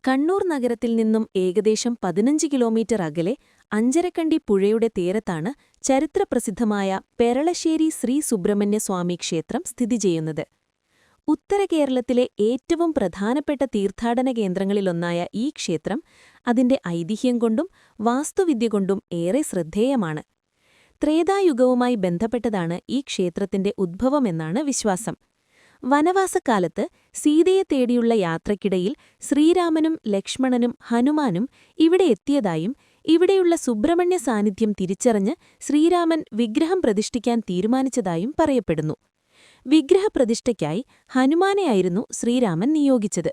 കണ്ണൂർ നഗരത്തിൽ നിന്നും ഏകദേശം 15 കിലോമീറ്റർ അകലെ അഞ്ചരക്കണ്ടി പുഴയുടെ തീരത്താണ് ചരിത്രപ്രസിദ്ധമായ പെരളശ്ശേരി ശ്രീ സുബ്രഹ്മണ്യസ്വാമി ക്ഷേത്രം സ്ഥിതിചെയ്യുന്നത്. ഉത്തര കേരളത്തിലെ ഏറ്റവും പ്രധാനപ്പെട്ട തീർത്ഥാടന കേന്ദ്രങ്ങളിലൊന്നായ ഈ ക്ഷേത്രം അതിന്റെ ഐതിഹ്യം കൊണ്ടും വാസ്തുവിദ്യ കൊണ്ടും ഏറെ ശ്രദ്ധേയമാണ്. ത്രേതായുഗവുമായി ബന്ധപ്പെട്ടതാണ് ഈ ക്ഷേത്രത്തിന്റെ ഉദ്ഭവമെന്നാണ് വിശ്വാസം. വനവാസക്കാലത്ത് സീതയെ തേടിയുള്ള യാത്രയ്ക്കിടയിൽ ശ്രീരാമനും ലക്ഷ്മണനും ഹനുമാനും ഇവിടെ എത്തിയതായും ഇവിടെയുള്ള സുബ്രഹ്മണ്യ സാന്നിധ്യം തിരിച്ചറിഞ്ഞ് ശ്രീരാമൻ വിഗ്രഹം പ്രതിഷ്ഠിക്കാൻ തീരുമാനിച്ചതായും പറയപ്പെടുന്നു. വിഗ്രഹപ്രതിഷ്ഠയ്ക്കായി ഹനുമാനെയായിരുന്നു ശ്രീരാമൻ നിയോഗിച്ചത്.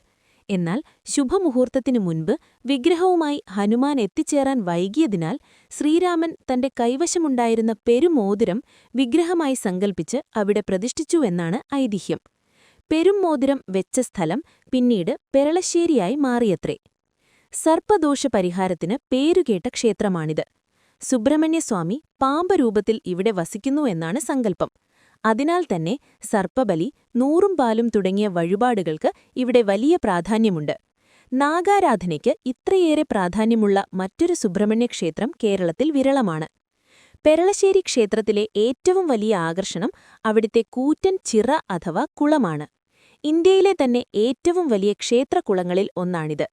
എന്നാൽ ശുഭമുഹൂർത്തത്തിനു മുൻപ് വിഗ്രഹവുമായി ഹനുമാൻ എത്തിച്ചേരാൻ വൈകിയതിനാൽ ശ്രീരാമൻ തന്റെ കൈവശമുണ്ടായിരുന്ന പെരുമോതിരം വിഗ്രഹമായി സങ്കൽപ്പിച്ച് അവിടെ പ്രതിഷ്ഠിച്ചുവെന്നാണ് ഐതിഹ്യം. പെരുമ്മോതിരം വെച്ച സ്ഥലം പിന്നീട് പെരളശ്ശേരിയായി മാറിയത്രേ. സർപ്പദോഷ പരിഹാരത്തിന് പേരുകേട്ട ക്ഷേത്രമാണിത്. സുബ്രഹ്മണ്യസ്വാമി പാമ്പരൂപത്തിൽ ഇവിടെ വസിക്കുന്നു എന്നാണ് സങ്കല്പം. അതിനാൽ തന്നെ സർപ്പബലി, നൂറും പാലും തുടങ്ങിയ വഴിപാടുകൾക്ക് ഇവിടെ വലിയ പ്രാധാന്യമുണ്ട്. നാഗാരാധനയ്ക്ക് ഇത്രയേറെ പ്രാധാന്യമുള്ള മറ്റൊരു സുബ്രഹ്മണ്യക്ഷേത്രം കേരളത്തിൽ വിരളമാണ്. പെരളശ്ശേരി ക്ഷേത്രത്തിലെ ഏറ്റവും വലിയ ആകർഷണം അവിടുത്തെ കൂറ്റൻ ചിറ അഥവാ കുളമാണ്. ഇന്ത്യയിലെ തന്നെ ഏറ്റവും വലിയ ക്ഷേത്രക്കുളങ്ങളിൽ ഒന്നാണിത്.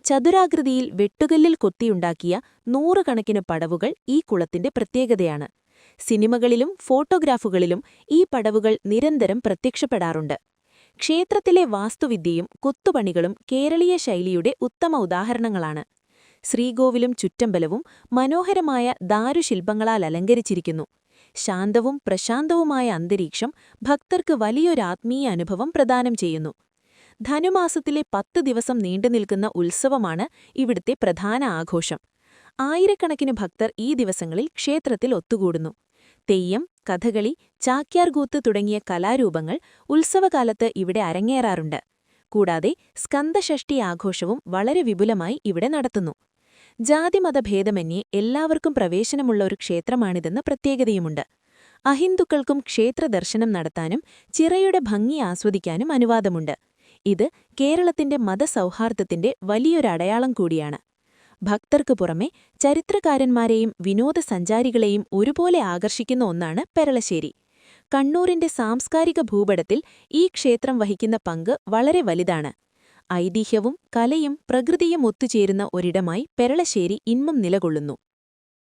ചതുരാകൃതിയിൽ വെട്ടുകല്ലിൽ കൊത്തിയുണ്ടാക്കിയ നൂറുകണക്കിന് പടവുകൾ ഈ കുളത്തിന്റെ പ്രത്യേകതയാണ്. സിനിമകളിലും ഫോട്ടോഗ്രാഫുകളിലും ഈ പടവുകൾ നിരന്തരം പ്രത്യക്ഷപ്പെടാറുണ്ട്. ക്ഷേത്രത്തിലെ വാസ്തുവിദ്യയും കൊത്തുപണികളും കേരളീയ ശൈലിയുടെ ഉത്തമ ഉദാഹരണങ്ങളാണ്. ശ്രീകോവിലും ചുറ്റമ്പലവും മനോഹരമായ ദാരുശില്പങ്ങളാൽ അലങ്കരിച്ചിരിക്കുന്നു. ശാന്തവും പ്രശാന്തവുമായ അന്തരീക്ഷം ഭക്തർക്ക് വലിയൊരാത്മീയ അനുഭവം പ്രദാനം ചെയ്യുന്നു. ധനുമാസത്തിലെ 10 ദിവസം നീണ്ടുനിൽക്കുന്ന ഉത്സവമാണ് ഇവിടുത്തെ പ്രധാന ആഘോഷം. ആയിരക്കണക്കിന് ഭക്തർ ഈ ദിവസങ്ങളിൽ ക്ഷേത്രത്തിൽ ഒത്തുകൂടുന്നു. തെയ്യം, കഥകളി, ചാക്യാർകൂത്ത് തുടങ്ങിയ കലാരൂപങ്ങൾ ഉത്സവകാലത്ത് ഇവിടെ അരങ്ങേറാറുണ്ട്. കൂടാതെ സ്കന്ദഷഷ്ഠി ആഘോഷവും വളരെ വിപുലമായി ഇവിടെ നടത്തുന്നു. ജാതിമതഭേദമന്യേ എല്ലാവർക്കും പ്രവേശനമുള്ള ഒരു ക്ഷേത്രമാണിതെന്ന പ്രത്യേകതയുമുണ്ട്. അഹിന്ദുക്കൾക്കും ക്ഷേത്രദർശനം നടത്താനും ചിറയുടെ ഭംഗി ആസ്വദിക്കാനും അനുവാദമുണ്ട്. ഇത് കേരളത്തിന്റെ മതസൗഹാർദ്ദത്തിന്റെ വലിയൊരടയാളം കൂടിയാണ്. ഭക്തർക്കു പുറമെ ചരിത്രകാരന്മാരെയും വിനോദസഞ്ചാരികളെയും ഒരുപോലെ ആകർഷിക്കുന്ന ഒന്നാണ് പെരളശ്ശേരി. കണ്ണൂരിന്റെ സാംസ്കാരിക ഭൂപടത്തിൽ ഈ ക്ഷേത്രം വഹിക്കുന്ന പങ്ക് വളരെ വലുതാണ്. ഐതിഹ്യവും കലയും പ്രകൃതിയും ഒത്തുചേരുന്ന ഒരിടമായി പെരളശ്ശേരി ഇന്നും നിലകൊള്ളുന്നു.